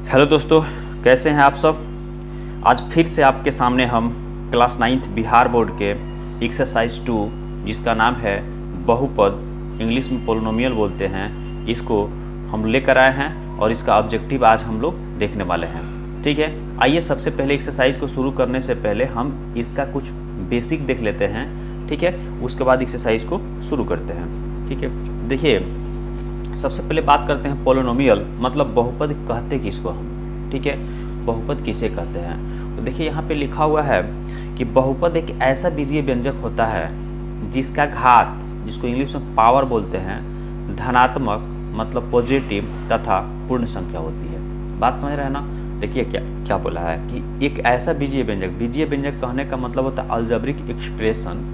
Hello दोस्तों, कैसे हैं आप सब। आज फिर से आपके सामने हम क्लास 9th बिहार बोर्ड के एक्सरसाइज 2 जिसका नाम है बहुपद, इंग्लिश में पोलिनोमियल बोलते हैं, इसको हम लेकर आए हैं और इसका ऑब्जेक्टिव आज हम लोग देखने वाले हैं। ठीक है, आइए सबसे पहले एक्सरसाइज को शुरू करने से पहले हम इसका कुछ बेसिक देख लेते हैं। ठीक है, उसके बाद एक्सरसाइज को शुरू करते हैं। ठीक है, देखिए सबसे पहले बात करते हैं पोलिनोमियल मतलब बहुपद कहते किसको हम। ठीक है, बहुपद किसे कहते हैं। तो देखिए यहाँ पे लिखा हुआ है कि बहुपद एक ऐसा बीजीय व्यंजक होता है जिसका घात, जिसको इंग्लिश में पावर बोलते हैं, धनात्मक मतलब पॉजिटिव तथा पूर्ण संख्या होती है। बात समझ रहे हैं ना। देखिए क्या क्या बोला है कि एक ऐसा बीजीय व्यंजक, बीजीय व्यंजक कहने का मतलब होता है अलजेब्रिक एक्सप्रेशन।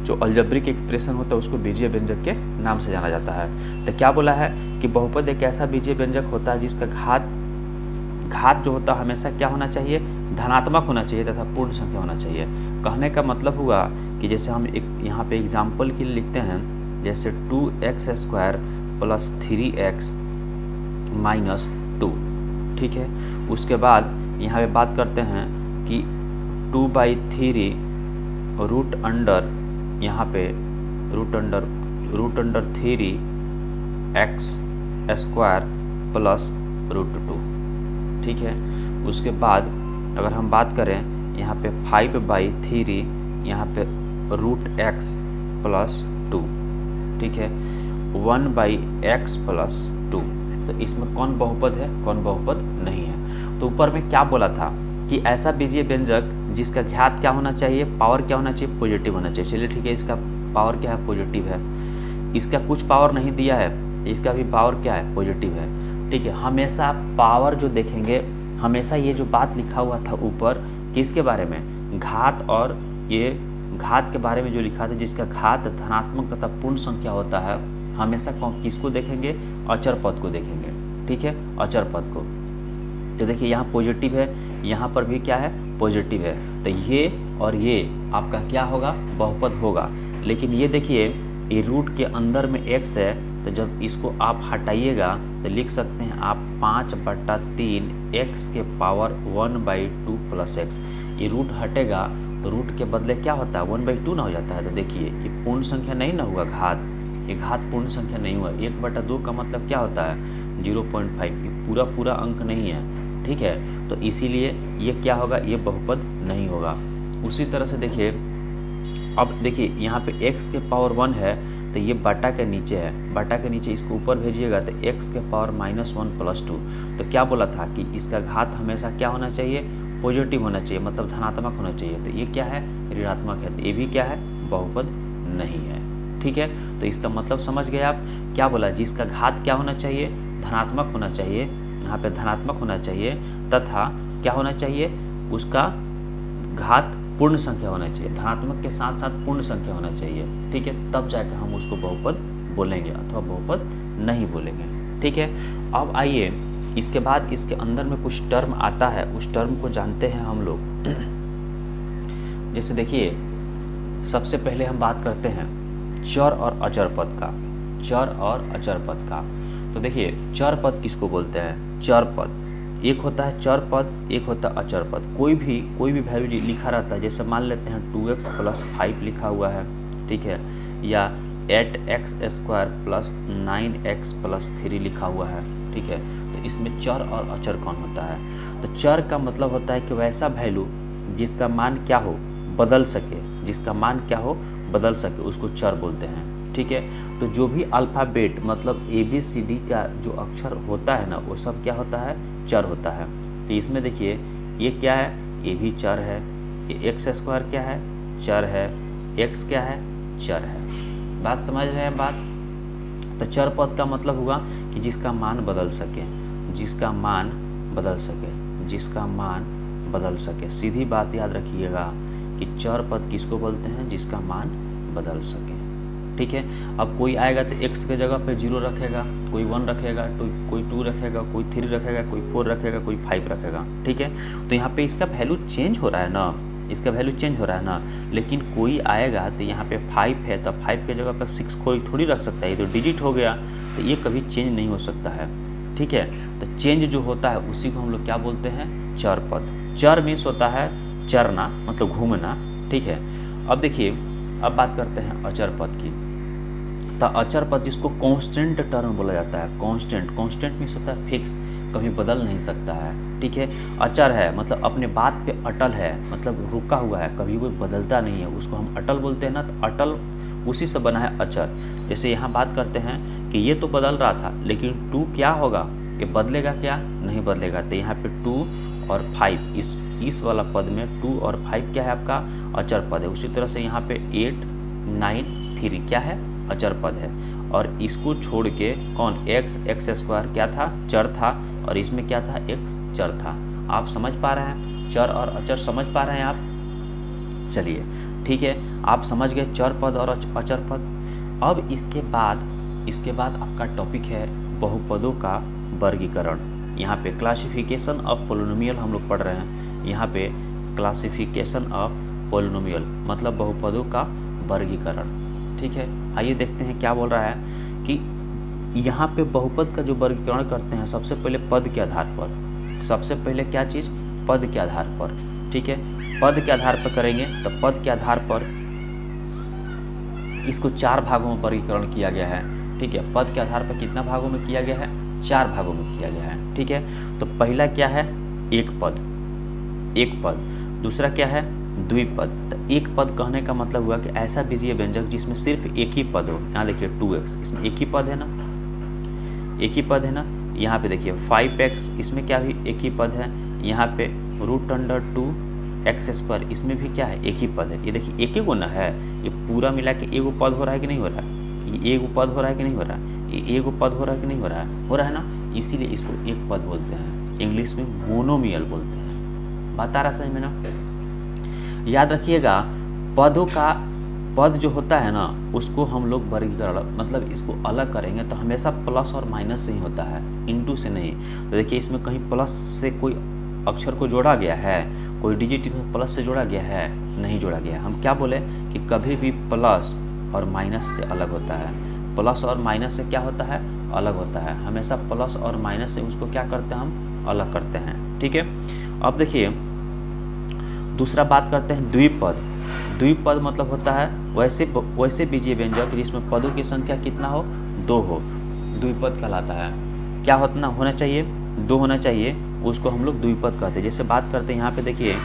जो अलजेब्रिक एक्सप्रेशन होता है उसको बीजीय व्यंजक के नाम से जाना जाता है। तो क्या बोला है कि बहुपद एक ऐसा बीजीय व्यंजक होता है जिसका घात जो होता है हमेशा क्या होना चाहिए, धनात्मक होना चाहिए तथा पूर्ण संख्या होना चाहिए। कहने का मतलब हुआ कि जैसे हम एक यहाँ पे एग्जाम्पल के लिए लिखते हैं, जैसे 2x² + 3x - 2। ठीक है, उसके बाद यहाँ पे बात करते हैं कि 2/3 रूट अंडर, यहाँ पे रूट अंडर 3x² + √2। ठीक है, उसके बाद अगर हम बात करें यहाँ पे 5/3, यहाँ पे √x + 2। ठीक है, 1/x + 2। तो इसमें कौन बहुपद है, कौन बहुपद नहीं है। तो ऊपर में क्या बोला था कि ऐसा बीजीय व्यंजक जिसका घात क्या होना चाहिए, पावर क्या होना चाहिए, पॉजिटिव होना चाहिए। चलिए ठीक है, इसका पावर क्या है, पॉजिटिव है। इसका कुछ पावर नहीं दिया है, इसका भी पावर क्या है, पॉजिटिव है। ठीक है, हमेशा पावर जो देखेंगे, हमेशा ये जो बात लिखा हुआ था ऊपर किसके बारे में, घात, और ये घात के बारे में जो लिखा था जिसका घात धनात्मक तथा पूर्ण संख्या होता है, हमेशा किसको देखेंगे, अचर पद को देखेंगे। ठीक है, अचर पद को। तो देखिए यहाँ पॉजिटिव है, यहाँ पर भी क्या है, पॉजिटिव है। तो ये और ये आपका क्या होगा, बहुपद होगा। लेकिन ये देखिए ये रूट के अंदर में x है, तो जब इसको आप हटाइएगा तो लिख सकते हैं आप 5/3 x के पावर 1/2 + x। ये रूट हटेगा तो रूट के बदले क्या होता है, 1/2 ना हो जाता है। तो देखिए ये पूर्ण संख्या नहीं ना हुआ, घात, ये घात पूर्ण संख्या नहीं हुआ। 1/2 का मतलब क्या होता है, 0.5। ये पूरा अंक नहीं है। ठीक है, तो इसीलिए ये क्या होगा, ये बहुपद नहीं होगा। उसी तरह से देखिए, अब देखिए यहाँ पे x के पावर 1 है तो ये बटा के नीचे है, बटा के नीचे इसको ऊपर भेजिएगा तो x के पावर -1 + 2। तो क्या बोला था कि इसका घात हमेशा क्या होना चाहिए, पॉजिटिव होना चाहिए, मतलब धनात्मक होना चाहिए। तो ये क्या है, ऋणात्मक है, तो ये भी क्या है, बहुपद नहीं है। ठीक है, तो इसका मतलब समझ गए आप। क्या बोला, जिसका घात क्या होना चाहिए, धनात्मक होना चाहिए, यहाँ पे धनात्मक होना चाहिए, तथा क्या होना चाहिए, उसका घात पूर्ण संख्या होना चाहिए, धनात्मक के साथ साथ पूर्ण संख्या होना चाहिए। ठीक है, तब जाकर हम उसको बहुपद बोलेंगे अथवा बहुपद नहीं बोलेंगे। ठीक है, अब आइए इसके बाद इसके अंदर में कुछ टर्म आता है, उस टर्म को जानते हैं हम लोग। जैसे देखिए सबसे पहले हम बात करते हैं चर और अचर पद का, चर और अचर पद का। तो देखिए चर पद किसको बोलते हैं, चर पद एक होता है चर पद, एक होता है अचर पद। कोई भी वैल्यू लिखा रहता है, जैसे मान लेते हैं 2x + 5 लिखा हुआ है। ठीक है, या 8x² + 9x + 3 लिखा हुआ है। ठीक है, तो इसमें चर और अचर कौन होता है। तो चर का मतलब होता है कि वैसा वैल्यू जिसका मान क्या हो, बदल सके, जिसका मान क्या हो, बदल सके, उसको चर बोलते हैं। ठीक है, तो जो भी अल्फ़ाबेट मतलब ABCD का जो अक्षर होता है ना, वो सब क्या होता है, चर होता है। तो इसमें देखिए ये क्या है, ये भी चर है, ये x² क्या है, चर है, x क्या है, चर है। बात समझ रहे हैं बात। तो चर पद का मतलब हुआ कि जिसका मान बदल सके, जिसका मान बदल सके, जिसका मान बदल सके। सीधी बात याद रखिएगा कि चर पद किसको बोलते हैं, जिसका मान बदल सके। ठीक है, अब कोई आएगा तो x के जगह पे 0 रखेगा, कोई 1 रखेगा, तो कोई 2 रखेगा, कोई 3 रखेगा, कोई 4 रखेगा, कोई 5 रखेगा। ठीक है, तो यहाँ पे इसका वैल्यू चेंज हो रहा है ना, इसका वैल्यू चेंज हो रहा है ना। लेकिन कोई आएगा तो यहाँ पे 5 है, तो 5 के जगह पर 6 कोई थोड़ी रख सकता है, ये तो डिजिट हो गया, तो ये कभी चेंज नहीं हो सकता है। ठीक है। तो चेंज जो होता है उसी को हम लोग क्या बोलते हैं, चर पद। चर मीन्स होता है चरना, मतलब घूमना, ठीक है। अब देखिए, अब बात करते हैं अचर पद की। तो अचर पद जिसको कांस्टेंट टर्म बोला जाता है, कांस्टेंट, कांस्टेंट मीन्स होता है फिक्स, कभी बदल नहीं सकता है, ठीक है। अचर है मतलब अपने बात पे अटल है, मतलब रुका हुआ है, कभी वो बदलता नहीं है, उसको हम अटल बोलते हैं ना। तो अटल उसी से बना है अचर। जैसे यहाँ बात करते हैं कि ये तो बदल रहा था, लेकिन 2 क्या होगा, ये बदलेगा क्या, नहीं बदलेगा। तो यहाँ पे 2 और 5, इस वाला पद में 2 और 5 क्या है, आपका अचर पद है। उसी तरह से यहाँ पे 8, 9, 3 क्या है, अचर पद है। और इसको छोड़ के कौन, x स्क्वायर क्या था, चर था, और इसमें क्या था, x चर था। आप समझ पा रहे हैं, चर और अचर समझ पा रहे हैं आप? चलिए ठीक है, आप समझ गए चर पद और अचर पद। अब इसके बाद आपका टॉपिक है बहुपदों का वर्गीकरण। यहाँ पे क्लासिफिकेशन ऑफ पोलिनोमियल हम लोग पढ़ रहे हैं। यहाँ पे क्लासिफिकेशन ऑफ पोलिनोमियल मतलब बहुपदों का वर्गीकरण, ठीक है। आइए देखते हैं क्या बोल रहा है कि यहाँ पे बहुपद का जो वर्गीकरण करते हैं, सबसे पहले पद के आधार पर। सबसे पहले क्या चीज़, पद के आधार पर, ठीक है। पद के आधार पर करेंगे तो पद के आधार पर इसको 4 भागों में वर्गीकरण किया गया है, ठीक है। पद के आधार पर कितना भागों में किया गया है, 4 भागों में किया गया है, ठीक है। तो पहला क्या है, एक पद। दूसरा क्या है, द्विपद। तो एक पद कहने का मतलब हुआ कि ऐसा बीजीय व्यंजक जिसमें सिर्फ एक ही पद हो। यहाँ देखिए 2x, इसमें एक ही पद है ना, एक ही पद है ना। यहाँ पे देखिए 5x, इसमें क्या भी एक ही पद है। यहाँ पे √2x², इसमें भी क्या है, एक ही पद है। ये देखिए एक ही गुना है, ये पूरा मिला के एगो पद हो रहा है कि नहीं हो रहा है, ये एगो पद हो रहा है कि नहीं हो रहा है, ये एगो पद हो रहा है कि नहीं हो रहा है ना। इसीलिए इसको एक पद बोलते हैं, इंग्लिश में मोनोमियल बोलते हैं। बात आ रहा समझ में ना। याद रखिएगा, पद जो होता है ना, उसको हम लोग वर्गीकरण मतलब इसको अलग करेंगे तो हमेशा प्लस और माइनस से ही होता है, इनटू से नहीं। तो देखिए इसमें कहीं प्लस से कोई अक्षर को जोड़ा गया है, कोई डिजिट में प्लस से जोड़ा गया है, नहीं जोड़ा गया है। हम क्या बोले कि कभी भी प्लस और माइनस से अलग होता है। प्लस और माइनस से क्या होता है, अलग होता है। हमेशा प्लस और माइनस से उसको क्या करते हैं, हम अलग करते हैं, ठीक है। अब देखिए दूसरा बात करते हैं द्विपद मतलब होता है वैसे बीजीय व्यंजक जिसमें पदों की संख्या कितना हो, 2 हो, द्विपद कहलाता है। क्या होना चाहिए, 2 होना चाहिए, उसको हम लोग द्विपद कहते हैं। जैसे बात करते हैं यहाँ पे देखिए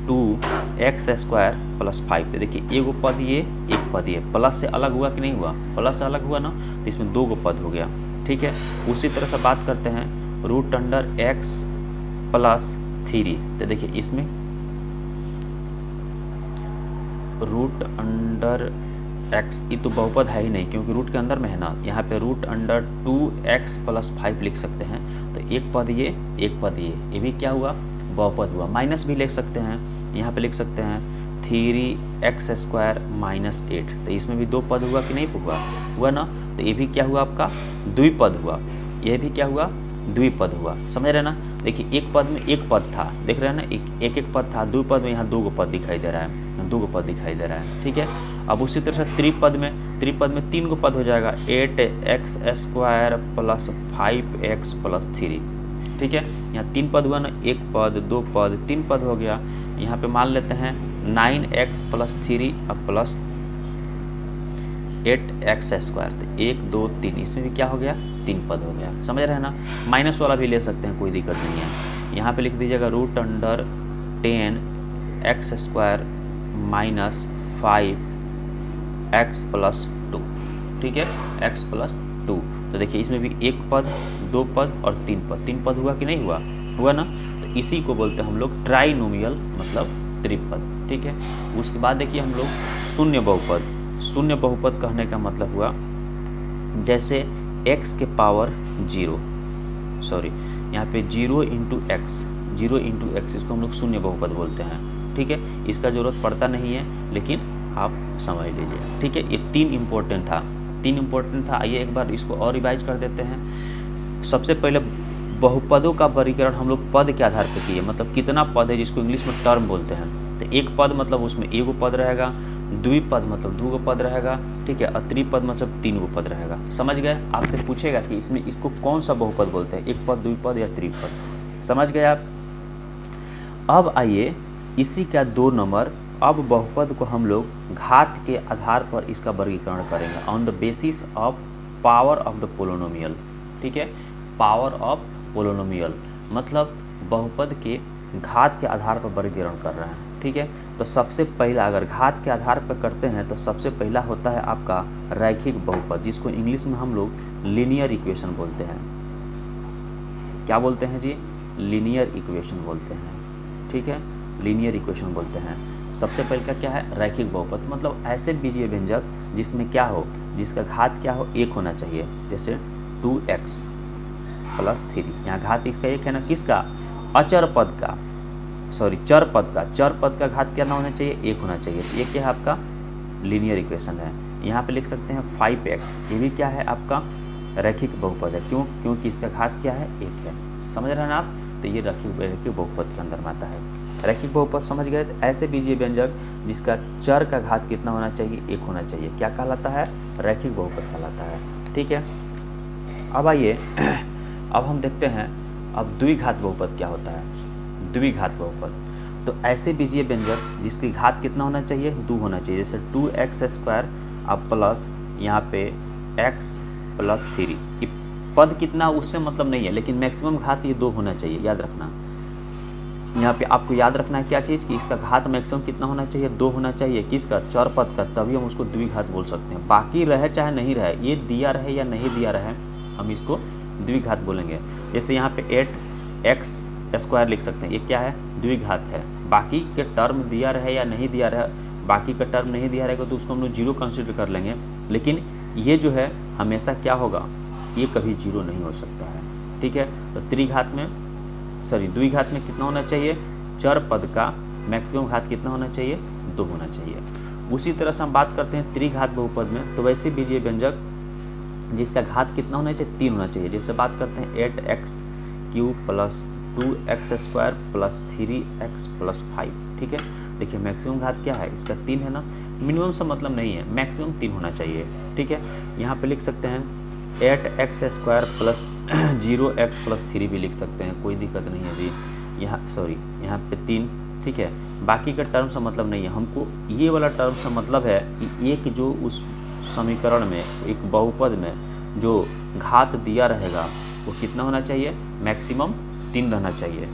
2x² + 5। तो देखिए एगो पद ये, एक पद ये, प्लस से अलग हुआ कि नहीं हुआ, प्लस से अलग हुआ ना, तो इसमें 2 गो पद हो गया, ठीक है। उसी तरह से बात करते हैं √x + 3। तो देखिए इसमें √x, ये तो बहुपद है ही नहीं क्योंकि रूट के अंदर में है ना। यहाँ पे √2x + 5 लिख सकते हैं। तो एक पद ये, एक पद ये भी क्या हुआ, बहुपद हुआ। माइनस भी लिख सकते हैं, यहाँ पे लिख सकते हैं 3x² - 8। तो इसमें भी 2 पद हुआ कि नहीं हुआ ना। तो ये भी क्या हुआ, आपका द्विपद हुआ। यह भी क्या हुआ, द्विपद हुआ। समझ रहे ना। देखिए एक पद में एक पद था, देख रहे हैं ना, एक पद था। द्विपद में यहाँ 2 गो पद दिखाई दे रहा है, 2 गो पद दिखाई दे रहा है, ठीक है। अब उसी तरह से त्रिपद में 3 गो पद हो जाएगा, 8x² + 5x + 3, ठीक है। यहाँ 3 पद हुआ ना, 1 पद, 2 पद, 3 पद हो गया। यहाँ पे मान लेते हैं 9x + 3 + 8x²। तो 1 2 3, इसमें भी क्या हो गया, 3 पद हो गया। समझ रहे हैं ना। माइनस वाला भी ले सकते हैं, कोई दिक्कत नहीं है। यहाँ पे लिख दीजिएगा √10x² - 5x + 2, ठीक है, x + 2। तो देखिए इसमें भी 1 पद, 2 पद और 3 पद हुआ कि नहीं हुआ ना। तो इसी को बोलते हैं हम लोग ट्राइनोमियल मतलब त्रिपद, ठीक है। उसके बाद देखिए हम लोग शून्य बहुपद कहने का मतलब हुआ जैसे x के पावर 0, सॉरी यहाँ पे 0 × x, इसको हम लोग शून्य बहुपद बोलते हैं, ठीक है। इसका जरूरत पड़ता नहीं है, लेकिन आप समझ लीजिए, ठीक है। ये 3 इम्पोर्टेंट था। आइए एक बार इसको और रिवाइज कर देते हैं। सबसे पहले बहुपदों का वर्गीकरण हम लोग पद के आधार पर किए, मतलब कितना पद है, जिसको इंग्लिश में टर्म बोलते हैं। तो एक पद मतलब उसमें एगो पद रहेगा, द्विपद मतलब 2 गो पद रहेगा, ठीक है, और त्रिपद मतलब 3 गो पद रहेगा। समझ गए? आपसे पूछेगा कि इसमें इसको कौन सा बहुपद बोलते हैं, एक पद, द्विपद या त्रिपद। समझ गए आप? अब आइए इसी का 2 नंबर, अब बहुपद को हम लोग घात के आधार पर इसका वर्गीकरण करेंगे, on the basis of power of the polynomial. ठीक है, पावर ऑफ पोलिनोमियल मतलब बहुपद के घात के आधार पर वर्गीकरण कर रहे हैं। ठीक है, तो सबसे पहला अगर घात के आधार पर करते हैं तो सबसे पहला होता है आपका रैखिक बहुपद, जिसको इंग्लिश में हम लोग लीनियर इक्वेशन बोलते हैं। क्या बोलते हैं जी? लीनियर इक्वेशन बोलते हैं। ठीक है, लीनियर इक्वेशन बोलते हैं। सबसे पहले का क्या है? रैखिक बहुपद मतलब ऐसे बीजीय व्यंजक जिसमें क्या हो, जिसका घात क्या हो, 1 होना चाहिए। जैसे 2x + 3, यहाँ घात इसका 1 है ना, किसका? अचर पद का, सॉरी चर पद का। चर पद का घात क्या ना होना चाहिए? 1 होना चाहिए। तो ये क्या है? आपका लीनियर इक्वेशन है। यहाँ पे लिख सकते हैं 5x, ये भी क्या है? आपका रैखिक बहुपद है। क्यों? क्योंकि इसका घात क्या है? 1 है। समझ रहे हैं ना आप? तो ये रैखिक बहुपद के अंदर में आता है। रैखिक बहुपद समझ गए? तो ऐसे बीजीय व्यंजक जिसका चर का घात कितना होना चाहिए? 1 होना चाहिए, क्या कहलाता है? रैखिक बहुपद कहलाता है। ठीक है, अब आइए अब हम देखते हैं अब द्विघात बहुपद क्या होता है। द्विघात बहुपद तो ऐसे बीजीय व्यंजक जिसकी घात कितना होना चाहिए? 2 होना चाहिए। जैसे 2x² अब प्लस यहाँ पे x + 3, ये पद कितना उससे मतलब नहीं है, लेकिन मैक्सिमम घात ये 2 होना चाहिए, याद रखना। यहाँ पे आपको याद रखना है क्या चीज़ कि इसका घात मैक्सिमम कितना होना चाहिए? 2 होना चाहिए। किसका? चर पद का, तभी हम उसको द्विघात बोल सकते हैं। बाकी रहे चाहे नहीं रहे, ये दिया रहे या नहीं दिया रहे, हम इसको द्विघात बोलेंगे। जैसे यहाँ पे 8x² लिख सकते हैं, ये क्या है? द्विघात है। बाकी के टर्म दिया रहे या नहीं दिया रहे, बाकी का टर्म नहीं दिया रहेगा तो उसको हम लोग 0 कंसिडर कर लेंगे, लेकिन ये जो है हमेशा क्या होगा? ये कभी 0 नहीं हो सकता है। ठीक है, तो द्विघात में कितना होना चाहिए? चर पद का मैक्सिमम घात कितना होना चाहिए? 2 होना चाहिए। उसी तरह से हम बात करते हैं त्रिघात बहुपद में, तो वैसे बीजीय व्यंजक जिसका घात कितना होना चाहिए? 3 होना चाहिए। जैसे बात करते हैं 8x³ + 2x² + 3x + 5। ठीक है, देखिए मैक्सिमम घात क्या है? इसका 3 है ना, मिनिमम से मतलब नहीं है, मैक्सिमम 3 होना चाहिए। ठीक है, यहाँ पे लिख सकते हैं 8x² + 0x + 3 भी लिख सकते हैं, कोई दिक्कत नहीं है जी। यहाँ पे 3। ठीक है, बाकी का टर्म से मतलब नहीं है, हमको ये वाला टर्म से मतलब है कि एक जो उस समीकरण में, एक बहुपद में जो घात दिया रहेगा वो कितना होना चाहिए? मैक्सिमम 3 रहना चाहिए।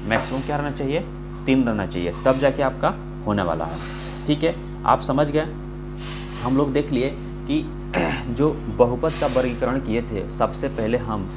मैक्सिमम क्या रहना चाहिए? 3 रहना चाहिए, तब जाके आपका होने वाला है। ठीक है, आप समझ गए? हम लोग देख लिए कि जो बहुपद का वर्गीकरण किए थे, सबसे पहले हम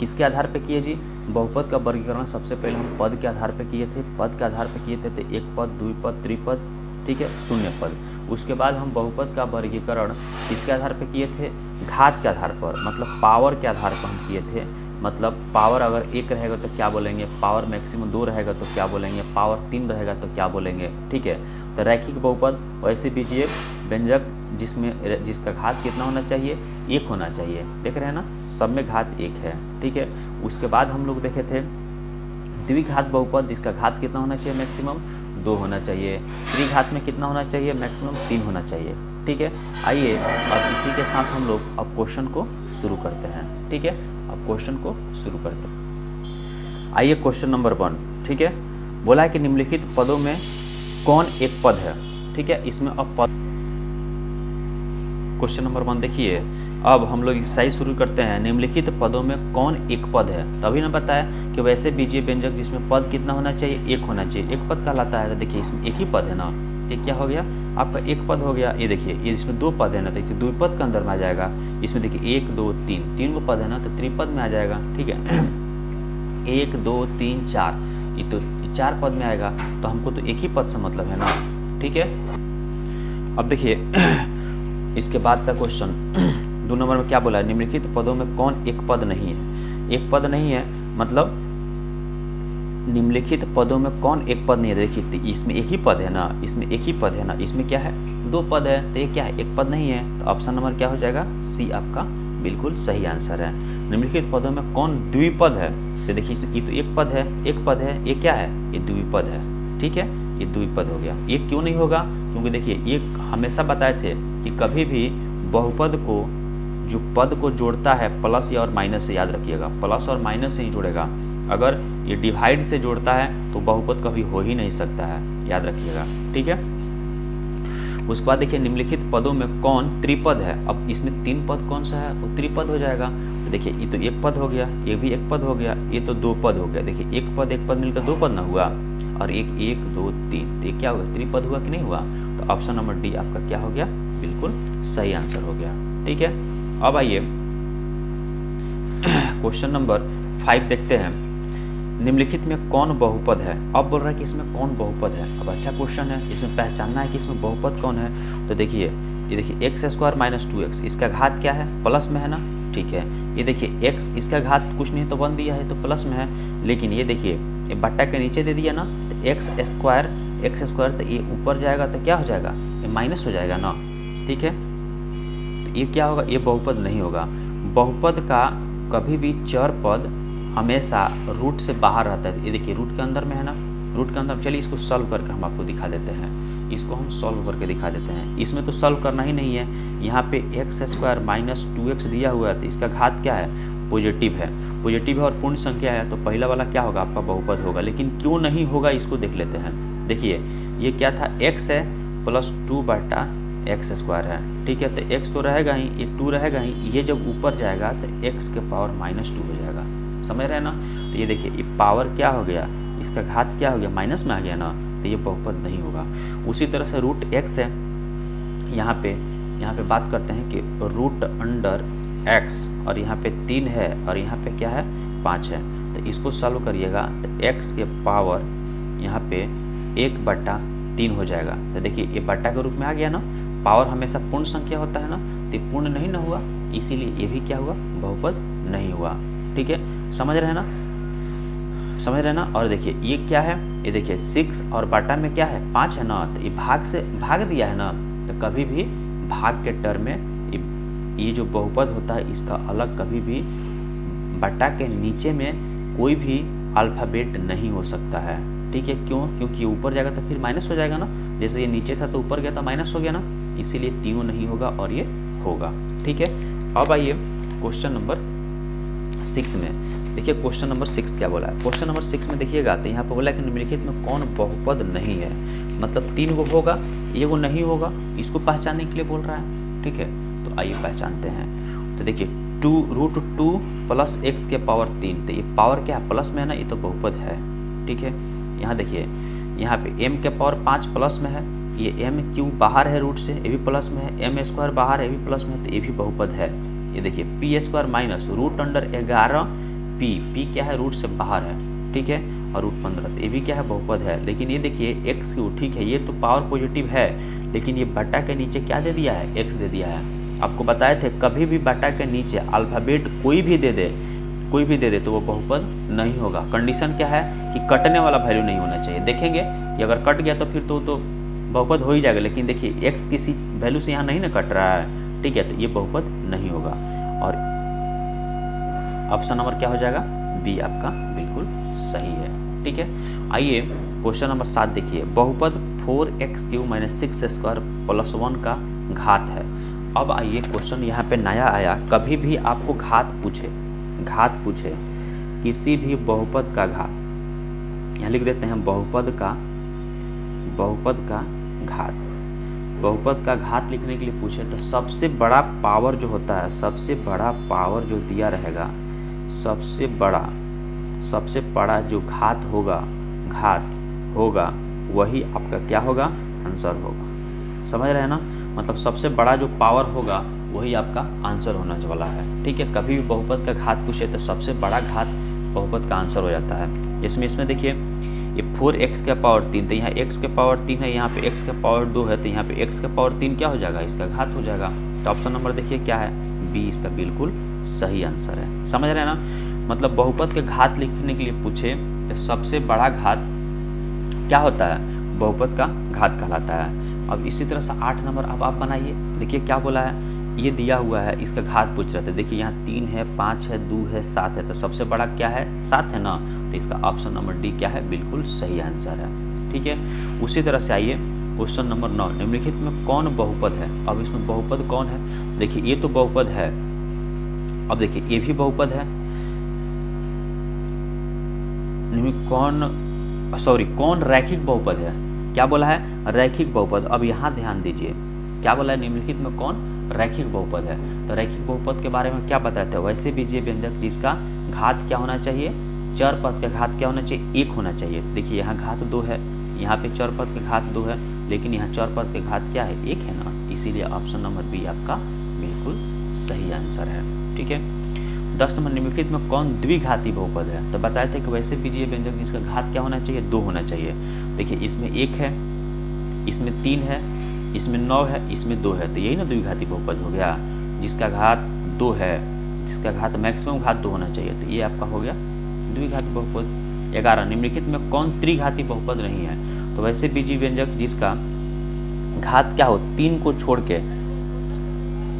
किसके आधार पे किए जी? बहुपद का वर्गीकरण सबसे पहले हम पद के आधार पे किए थे। पद के आधार पे किए थे तो एक पद, द्विपद, त्रिपद, ठीक है, शून्य पद। उसके बाद हम बहुपद का वर्गीकरण किसके आधार पे किए थे? घात के आधार पर, मतलब पावर के आधार पर हम किए थे। मतलब पावर अगर 1 रहेगा तो क्या बोलेंगे? पावर मैक्सिमम 2 रहेगा तो क्या बोलेंगे? पावर 3 रहेगा तो क्या बोलेंगे? ठीक है, तो रैखिक बहुपद वैसे बीजीय व्यंजक जिसका घात कितना होना चाहिए? 1 होना चाहिए। देख रहे हैं ना, सब में घात 1 है। ठीक है, उसके बाद हम लोग देखे थे द्विघात बहुपद जिसका घात कितना होना चाहिए? मैक्सिमम 2 होना चाहिए। त्रिघात में कितना होना चाहिए? मैक्सिमम 3 होना चाहिए। ठीक है, आइए अब इसी के साथ हम लोग अब क्वेश्चन को शुरू करते हैं। ठीक है, अब क्वेश्चन को शुरू करते हैं। आइए क्वेश्चन नंबर 1। ठीक है, बोला है कि निम्नलिखित पदों में कौन एक पद है? ठीक है, इसमें अब पद, क्वेश्चन नंबर 1 देखिए, अब हम लोग एक्सरसाइज शुरू करते हैं। निम्नलिखित पदों में कौन एक पद है? तभी ना बताया कि वैसे बीजीय व्यंजक जिसमें पद कितना होना चाहिए? 1 होना चाहिए। एक पद कहलाता है। तो देखिए इसमें एक ही पद है ना, तो क्या हो गया? आपका एक पद हो गया। ये देखिए, ये इसमें 2 पद है ना, देखिए द्विपद के अंदर में आ जाएगा। इसमें देखिए 1 2 3 गो पद है ना, तो त्रिपद में आ जाएगा। ठीक है 1 2 3 4, ये तो 4 पद में आएगा, तो हमको तो एक ही पद से मतलब है ना। ठीक है, अब देखिए इसके बाद का क्वेश्चन 2 नंबर में क्या बोला है? निम्नलिखित पदों में कौन एक पद नहीं है? एक पद नहीं है मतलब निम्नलिखित पदों में कौन एक पद नहीं है? देखिए इसमें एक ही पद है ना, इसमें एक ही पद है ना, इसमें क्या है? 2 पद है, तो ये क्या है? एक पद नहीं है। तो ऑप्शन नंबर क्या हो जाएगा? सी आपका बिल्कुल सही आंसर है। निम्नलिखित पदों में कौन द्विपद है? तो देखिए ये तो एक पद है, ये क्या है? ये द्विपद है। ठीक है, ये द्विपद हो गया। ये क्यों नहीं होगा? क्योंकि देखिए ये हमेशा बताए थे कि कभी भी बहुपद को जो पद को जोड़ता है प्लस या और माइनस से, याद रखिएगा प्लस और माइनस से ही जोड़ेगा। अगर ये डिवाइड से जोड़ता है तो बहुपद कभी हो ही नहीं सकता है, याद रखिएगा, ठीक है। उसके बाद देखिए निम्नलिखित पदों में कौन त्रिपद है। अब इसमें 3 पद कौन सा है, वो त्रिपद हो जाएगा। तो देखिए ये तो 1 पद हो गया, ये भी 1 पद हो गया, ये तो 2 पद हो गया। देखिए 1 पद मिलकर 2 पद ना हुआ, और 1 1 2 3, तो ये क्या होगा, त्रिपद हुआ कि नहीं हुआ। तो ऑप्शन नंबर डी आपका क्या हो गया, बिल्कुल सही आंसर हो गया, ठीक है। अब आइए क्वेश्चन नंबर 5 देखते हैं। निम्नलिखित में कौन बहुपद है। अब बोल रहा है कि इसमें कौन बहुपद है। अब अच्छा क्वेश्चन है, इसमें पहचानना है कि इसमें बहुपद कौन है। तो देखिए ये देखिए एक्स स्क्वायर माइनस 2x, इसका घात क्या है, प्लस में है ना, ठीक है। ये देखिए x, इसका घात कुछ नहीं तो 1 दिया है तो प्लस में है, लेकिन ये देखिए ये बट्टा के नीचे दे दिया ना, तो एक्स स्क्वायर तो ये ऊपर जाएगा तो क्या हो जाएगा, ये माइनस हो जाएगा ना, ठीक है। तो ये क्या होगा, ये बहुपद नहीं होगा। बहुपद का कभी भी चर पद हमेशा रूट से बाहर रहता है। ये देखिए रूट के अंदर में है ना, रूट के अंदर। चलिए इसको सॉल्व करके हम आपको दिखा देते हैं, इसको हम सॉल्व करके दिखा देते हैं। इसमें तो सॉल्व करना ही नहीं है, यहाँ पे एक्स स्क्वायर माइनस 2x दिया हुआ है, तो इसका घात क्या है, पॉजिटिव है। पॉजिटिव है और पूर्ण संख्या है, तो पहला वाला क्या होगा, आपका बहुपद होगा। लेकिन क्यों नहीं होगा इसको देख लेते हैं। देखिए ये क्या था, x है प्लस 2/x स्क्वायर है, ठीक है। तो x तो रहेगा ही, ये 2 रहेगा ही, ये जब ऊपर जाएगा तो x के पावर -2 हो जाएगा, समझ रहे हैं ना। तो ये देखिए ये पावर क्या हो गया, इसका घात क्या हो गया, माइनस में आ गया ना, तो ये बहुपद नहीं होगा। उसी तरह से रूट x है, यहाँ पे बात करते हैं कि रूट अंडर x, और यहाँ पे 3 है और यहाँ पे क्या है 5 है। तो इसको सॉल्व करिएगा तो x के पावर यहाँ पे 1/3 हो जाएगा। तो देखिए ये बट्टा के रूप में आ गया ना, पावर हमेशा पूर्ण संख्या होता है ना, तो पूर्ण नहीं ना हुआ, इसीलिए ये भी क्या हुआ, बहुपद नहीं हुआ, ठीक है। समझ रहे हैं ना, समझ रहे हैं ना। और देखिए ये क्या है, ये देखिए 6 और बटा में क्या है 5 है ना, तो ये भाग से भाग दिया है ना, तो कभी भी भाग के टर्म में ये जो बहुपद होता है इसका अलग कभी भी बटा के नीचे में कोई भी अल्फ़ाबेट नहीं हो सकता है, ठीक है। क्यों, क्योंकि ऊपर जाएगा तो फिर माइनस हो जाएगा ना, जैसे ये नीचे था तो ऊपर गया तो माइनस हो गया ना, इसीलिए तीनों नहीं होगा और ये होगा, ठीक है। अब आइए क्वेश्चन नंबर 6 में। देखिए क्वेश्चन नंबर 6 क्या बोला है। क्वेश्चन नंबर 6 में देखिएगा तो यहाँ पर बोला है कि निम्नलिखित में कौन बहुपद नहीं है, मतलब 3 गो होगा, 1 गो नहीं होगा, इसको पहचानने के लिए बोल रहा है, ठीक है। तो आइए पहचानते हैं। तो देखिए 2√2 प्लस x के पावर 3, तो ये पावर क्या है, प्लस में है ना, ये तो बहुपद है, ठीक है। यहाँ देखिए यहाँ पे m के पावर 5 प्लस में है, ये m क्यों बाहर है रूट से, ये भी प्लस में है, m स्क्वायर बाहर है, ये भी प्लस में है, तो ये भी बहुपद है। ये देखिए P square minus root under 11 P क्या है, रूट से बाहर है, ठीक है, और रूट 15, तो ये भी क्या है, बहुपद है। लेकिन ये देखिए एक्स क्यू, ठीक है, ये तो पावर पॉजिटिव है, लेकिन ये बटा के नीचे क्या दे दिया है, एक्स दे दिया है। आपको बताए थे कभी भी बटा के नीचे अल्फ़ाबेट कोई भी दे दे तो वो बहुपद नहीं होगा। कंडीशन क्या है कि कटने वाला वैल्यू नहीं होना चाहिए। देखेंगे कि अगर कट गया तो फिर तो बहुपद हो ही जाएगा, लेकिन देखिए एक्स किसी वैल्यू से यहाँ नहीं ना कट रहा है, ठीक है, तो ये बहुपद नहीं होगा। और ऑप्शन नंबर क्या हो जाएगा, बी आपका बिल्कुल सही है, ठीक है। आइए क्वेश्चन नंबर 7 देखिए। बहुपद 4x³ - 6² + 1 का घात है। अब आइए क्वेश्चन यहाँ पे नया आया, कभी भी आपको घात पूछे किसी भी बहुपद का घात, यहाँ लिख देते हैं बहुपद का घात। बहुपद का घात लिखने के लिए पूछे तो सबसे बड़ा पावर जो होता है, सबसे बड़ा पावर जो दिया रहेगा, सबसे बड़ा जो घात होगा वही आपका क्या होगा, आंसर होगा। समझ रहे हैं ना, मतलब सबसे बड़ा जो पावर होगा वही आपका आंसर होने वाला है, ठीक है। कभी भी बहुपद का घात पूछे तो सबसे बड़ा घात बहुपद का आंसर हो जाता है। इसमें देखिए ये 4x के पावर 3, तो यहाँ x के पावर 3 है, यहाँ पे x के पावर 2 है, तो यहाँ पे x के पावर 3 क्या हो जाएगा, इसका घात हो जाएगा। तो ऑप्शन नंबर देखिए क्या है, बी इसका बिल्कुल सही आंसर है। समझ रहे हैं ना, मतलब बहुपद के घात लिखने के लिए पूछे तो सबसे बड़ा घात क्या होता है, बहुपद का घात कहलाता है। अब इसी तरह से 8 नंबर अब आप बनाइए। देखिए क्या बोला है, ये दिया हुआ है, इसका घात पूछ रहे थे। देखिए यहाँ 3 है, 5 है, 2 है, 7 है, तो सबसे बड़ा क्या है, 7 है ना, तो इसका ऑप्शन नंबर डी क्या है, बिल्कुल सही आंसर है, ठीक है। उसी तरह से आइए क्वेश्चन नंबर 9, निम्नलिखित में कौन बहुपद है। अब इसमें बहुपद कौन है, देखिए ये तो बहुपद है, अब देखिए ये भी बहुपद है, कौन रैखिक बहुपद है, क्या बोला है, रैखिक बहुपद। अब यहाँ ध्यान दीजिए, क्या बोला है, निम्नलिखित में कौन रैखिक बहुपद है। तो रैखिक बहुपद के बारे में क्या बताते हैं, वैसे बीजीय व्यंजक जिसका घात क्या होना चाहिए, चर पद का घात क्या होना चाहिए, 1 होना चाहिए। देखिए यहाँ घात 2 है, यहाँ पे चर पद का घात 2 है, लेकिन यहाँ चर पद के घात क्या है, 1 है ना, इसीलिए ऑप्शन नंबर बी आपका बिल्कुल सही आंसर है। ठीक है। 10 नंबर, निम्नलिखित में कौन द्विघाती बहुपद है। तो बताए थे कि वैसे बीजीय व्यंजक जिसका घात क्या होना चाहिए, 2 होना चाहिए। देखिए इसमें 1 है, इसमें 3 है, इसमें 9 है, इसमें 2 है, तो यही ना द्विघाती बहुपद हो गया, जिसका घात 2 है, जिसका घात मैक्सिमम घात 2 होना चाहिए, तो ये आपका हो गया द्विघाती बहुपद। 11, निम्नलिखित में कौन त्रिघाती बहुपद नहीं है। तो वैसे बीजीय व्यंजक जिसका घात क्या हो, 3 को छोड़ के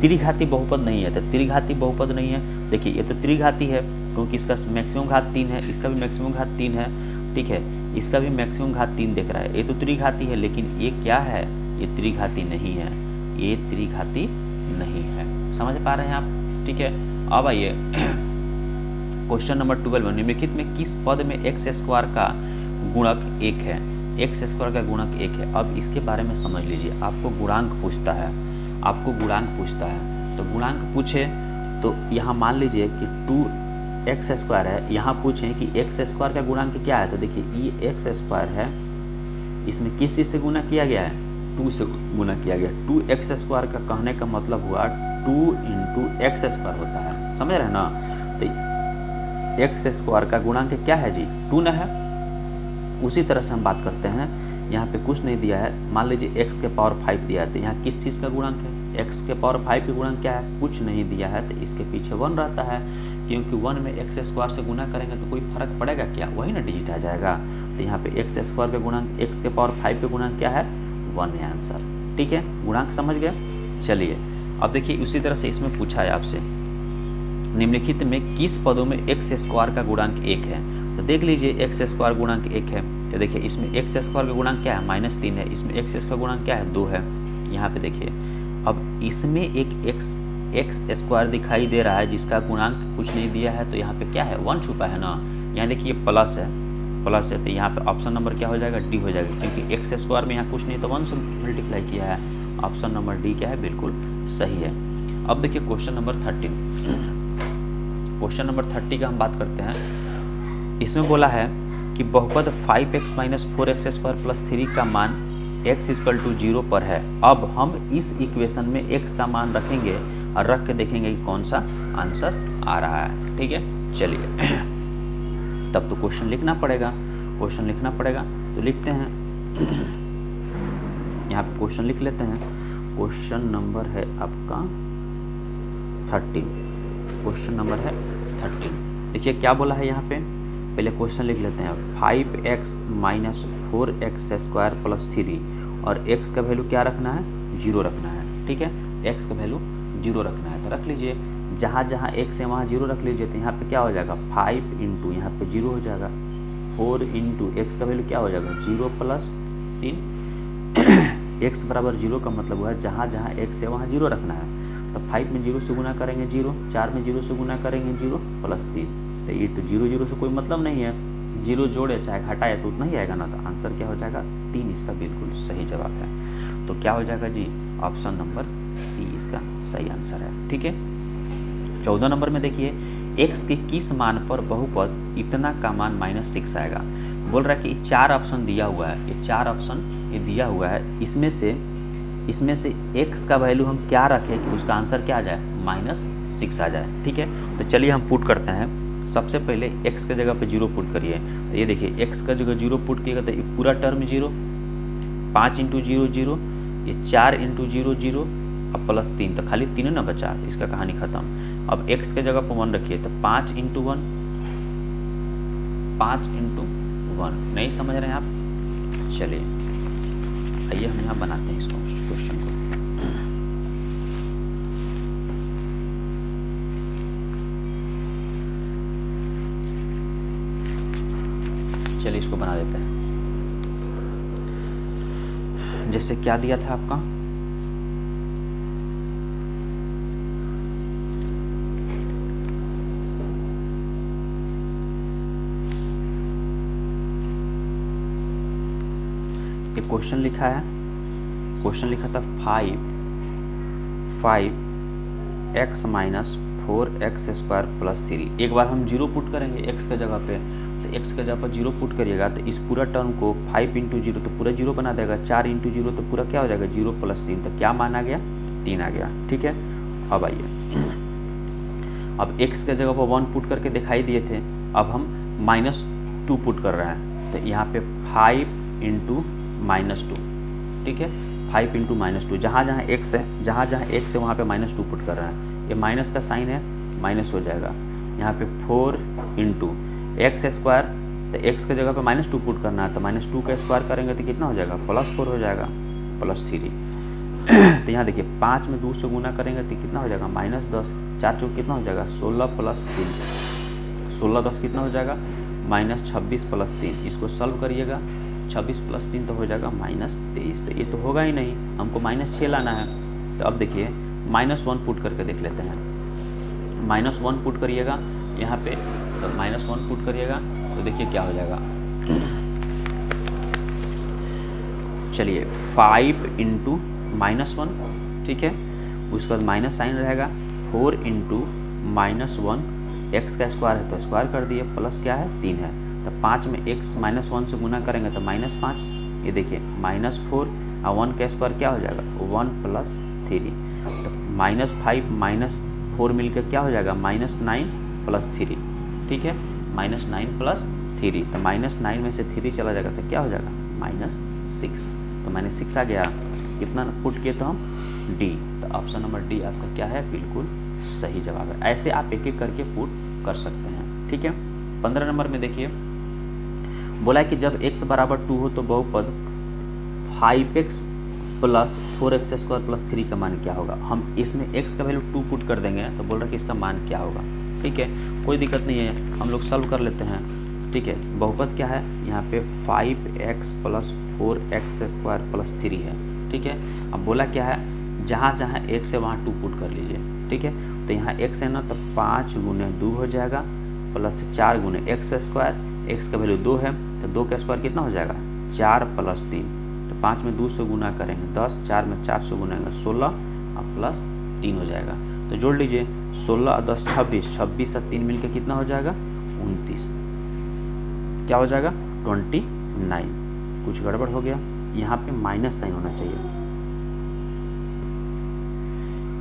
त्रिघाती बहुपद नहीं है, तो त्रिघाती बहुपद नहीं है। देखिए ये तो त्रिघाती है क्योंकि इसका मैक्सिमम घात 3 है, इसका भी मैक्सिमम घात 3 है, ठीक है, इसका भी मैक्सिमम घात 3 दिख रहा है, ये तो त्रिघाती है, लेकिन ये क्या है, ये त्रिघाती नहीं है, ये त्रिघाती नहीं है। समझ पा रहे हैं आप। ठीक है। अब आइए क्वेश्चन नंबर 12, निम्नलिखित में किस पद में एक्स स्क्वायर का गुणक 1 है। एक्स स्क्वायर का गुणक 1 है। अब इसके बारे में समझ लीजिए, आपको गुणांक पूछता है, आपको गुणांक पूछता है, तो गुणांक पूछे तो यहाँ मान लीजिए कि 2x स्क्वायर है, यहाँ पूछें कि एक्स स्क्वायर का गुणांक क्या है, तो देखिए ये एक्स स्क्वायर है, इसमें किस चीज़ से गुना किया गया है, 2 से गुना किया गया। 2x स्क्वायर का कहने का मतलब हुआ 2 इंटू एक्स स्क्वायर होता है, समझ रहे हैं ना। तो एक्स स्क्वायर का गुणांक क्या है जी, 2 न है। उसी तरह से हम बात करते हैं, यहाँ पे कुछ नहीं दिया है, मान लीजिए x के पावर 5 दिया है, तो यहाँ किस चीज़ का गुणांक है, x के पावर 5 का गुणांक क्या है, कुछ नहीं दिया है, तो इसके पीछे 1 रहता है, क्योंकि 1 में एक्स स्क्वायर से गुना करेंगे तो कोई फर्क पड़ेगा क्या, वही ना डिजिट आ जाएगा। तो यहाँ पे एक्स स्क्वायर का गुणांक, x के पावर 5 का गुणांक क्या है, 1 है आंसर। ठीक है, गुणांक समझ गए। चलिए अब देखिए उसी तरह से इसमें पूछा है आपसे, निम्नलिखित में किस पदों में एक्स स्क्वायर का गुणांक 1 है। तो देख लीजिए एक्स स्क्वायर गुणांक 1 है, तो देखिए इसमें एक्स स्क्वायर का गुणांक क्या है, -3 है, इसमें एक्स का गुणांक क्या है, 2 है। यहाँ पे देखिए अब इसमें एक एक्स स्क्वायर दिखाई दे रहा है जिसका गुणांक कुछ नहीं दिया है, तो यहाँ पे क्या है, 1 छुपा है ना। यहाँ देखिए प्लस है, तो यहाँ पे ऑप्शन नंबर क्या हो जाएगा, डी हो जाएगा, क्योंकि एक्स स्क्वायर में यहाँ कुछ नहीं तो 1 से मल्टीप्लाई किया है। ऑप्शन नंबर डी क्या है, बिल्कुल सही है। अब देखिए क्वेश्चन नंबर 13, क्वेश्चन नंबर 30 का हम बात करते हैं। इसमें बोला है कि बहुपद 5x - 4x² + 3 का मान x = 0 पर है। अब हम इस इक्वेशन में x का मान रखेंगे और रख के देखेंगे कि कौन सा आंसर आ रहा है। ठीक है, चलिए तब तो क्वेश्चन लिखना पड़ेगा, क्वेश्चन लिखना पड़ेगा, तो लिखते हैं। यहाँ पे क्वेश्चन लिख लेते हैं। क्वेश्चन नंबर है आपका 13, क्वेश्चन नंबर है 13। देखिए क्या बोला है यहाँ पे, पहले क्वेश्चन लिख लेते हैं। 5x - 4x² + 3 और x का वैल्यू क्या रखना है, 0 रखना है। ठीक है, x का वैल्यू 0 रखना है, तो रख लीजिए। जहाँ जहाँ x है वहाँ 0 रख लीजिए, तो यहाँ पे क्या हो जाएगा, 5 इंटू यहाँ पे 0 हो जाएगा, 4 इंटू x का वैल्यू क्या हो जाएगा, 0 + 3। x बराबर 0 का मतलब हुआ है जहाँ जहाँ x है वहाँ 0 रखना है। तो 5 में 0 से गुना करेंगे 0, 4 में 0 से गुना करेंगे 0 + 3, तो ये तो 0 0 से कोई मतलब नहीं है, 0 जोड़े चाहे घटाए तो उतना ही आएगा ना, तो आंसर क्या हो जाएगा, 3 इसका बिल्कुल सही जवाब है। तो क्या हो जाएगा जी, ऑप्शन नंबर सी इसका सही आंसर है। ठीक है, 14 नंबर में देखिए, x के किस मान पर बहुपद इतना का मान -6 आएगा। बोल रहा है कि 4 ऑप्शन दिया हुआ है, ये 4 ऑप्शन ये दिया हुआ है, इसमें से x का वैल्यू हम क्या रखें कि उसका आंसर क्या आ जाए, -6 आ जाए। ठीक है, तो चलिए हम पुट करते हैं। सबसे पहले x के जगह पे 0 पुट करिए, तो ये देखिए x का जगह 0 पुट किएगा तो ये पूरा टर्म 0, 5 इंटू 0 0, ये 4 इंटू 0 0 अब +3, तो खाली 3 ना बचा, इसका कहानी खत्म। अब x के जगह पर 1 रखिए, तो 5 इंटू 1, 5 इंटू 1। नहीं समझ रहे हैं आप, चलिए आइए हम यहाँ बनाते हैं इसको, क्वेश्चन को। चलिए इसको बना देते हैं। जैसे क्या दिया था आपका, एक क्वेश्चन लिखा है, क्वेश्चन लिखा था 5x माइनस 4x² प्लस 3। एक बार हम जीरो पुट करेंगे x के जगह पे, तो x के जगह पर जीरो पुट करिएगा तो इस पूरा टर्म को 5 इंटू जीरो तो पूरा जीरो बना देगा, 4 इंटू जीरो तो पूरा क्या हो जाएगा 0 प्लस 3, तो क्या मान आ गया 3 आ गया। ठीक है, अब आइए, अब x के जगह पर 1 पुट करके दिखाई दिए थे, अब हम -2 पुट कर रहे हैं, तो यहाँ पे 5 इंटू -2, ठीक है, 5 इंटू -2, जहाँ जहाँ x है, जहाँ जहाँ x है वहाँ पे -2 पुट कर रहे हैं, ये माइनस का साइन है माइनस हो जाएगा, यहाँ पे 4 इंटू x², तो x के जगह पे -2 पुट करना है, तो -2 का स्क्वायर करेंगे तो कितना हो जाएगा +4 हो जाएगा, +3। तो यहाँ देखिए 5 में 2 से गुना करेंगे तो कितना हो जाएगा -10, 4 चौक कितना हो जाएगा 16 + 3, 16 10 कितना हो जाएगा -26 + 3, इसको सॉल्व करिएगा, 26 + 3 तो हो जाएगा -23, तो ये तो होगा ही नहीं, हमको -6 लाना है। तो अब देखिए -1 पुट करके देख लेते हैं, -1 पुट करिएगा यहाँ पे, तो -1 पुट करिएगा तो देखिए क्या हो जाएगा, चलिए 5 इंटू -1, ठीक है, उसके बाद माइनस साइन रहेगा, 4 इंटू -1, x का स्क्वायर है तो स्क्वायर कर दिए, प्लस क्या है 3 है, तो 5 में x -1 से गुना करेंगे तो -5, ये देखिए -4 और 1 का स्क्वायर क्या हो जाएगा 1 + 3, तो -5 -4 मिलकर क्या हो जाएगा -9 + 3, ठीक है, -9 + 3, तो -9 में से 3 चला जाएगा तो क्या हो जाएगा -6, तो -6 आ गया, कितना पुट किए तो हम D, तो ऑप्शन नंबर D आपका क्या है बिल्कुल सही जवाब है। ऐसे आप एक एक करके पुट कर सकते हैं। ठीक है, 15 नंबर में देखिए बोला कि जब x = 2 हो तो बहुपद 5x + 4x² + 3 का मान क्या होगा। हम इसमें x का वैल्यू 2 पुट कर देंगे तो बोल रहा है कि इसका मान क्या होगा। ठीक है, कोई दिक्कत नहीं है, हम लोग सॉल्व कर लेते हैं। ठीक है, बहुपद क्या है यहाँ पे 5x + 4x² + 3 है। ठीक है, अब बोला क्या है जहाँ जहाँ x है वहाँ 2 पुट कर लीजिए। ठीक है, तो यहाँ x है ना तो 5 × 2 हो जाएगा प्लस 4 × x², x का वैल्यू 2 है तो 2 का स्क्वायर कितना हो जाएगा 4 + 3, तो 5 में 2 से गुना करेंगे 10, 4 में 4 से गुनाएंगे 16 और प्लस 3 हो जाएगा। तो जोड़ लीजिए 16 और 10 26, 26 और 3 मिलकर कितना हो जाएगा 29, क्या हो जाएगा 29। कुछ गड़बड़ हो गया, यहाँ पे माइनस साइन होना चाहिए,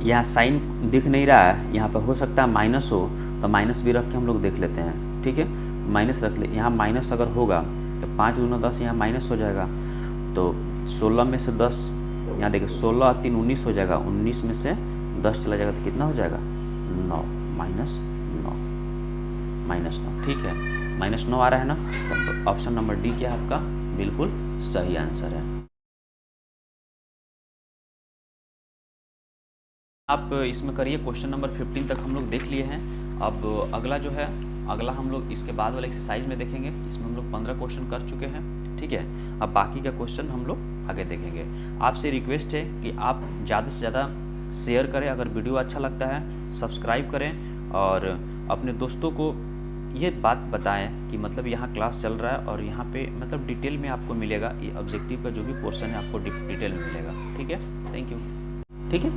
यहाँ साइन दिख नहीं रहा है, यहाँ पे हो सकता है माइनस हो तो माइनस भी रख के हम लोग देख लेते हैं। ठीक है, माइनस रख ले, यहाँ माइनस अगर होगा तो 5 × 10 यहाँ माइनस हो जाएगा, तो 16 में से 10 यहाँ देखिए 16 और 3 19 हो जाएगा, 19 में से 10 चला जाएगा तो कितना हो जाएगा 9 -9। ठीक है, -9 आ रहा है ना, तो ऑप्शन नंबर डी क्या है आपका बिल्कुल सही आंसर है। आप इसमें करिए, क्वेश्चन नंबर 15 तक हम लोग देख लिए हैं। अब अगला जो है, अगला हम लोग इसके बाद वाले एक्सरसाइज में देखेंगे, इसमें हम लोग 15 क्वेश्चन कर चुके हैं। ठीक है, अब बाकी का क्वेश्चन हम लोग आगे देखेंगे। आपसे रिक्वेस्ट है कि आप ज़्यादा से ज़्यादा शेयर करें, अगर वीडियो अच्छा लगता है सब्सक्राइब करें और अपने दोस्तों को ये बात बताएं कि मतलब यहाँ क्लास चल रहा है और यहाँ पे मतलब डिटेल में आपको मिलेगा, ये ऑब्जेक्टिव का जो भी पोर्शन है आपको डिटेल में मिलेगा। ठीक है, थैंक यू। ठीक है।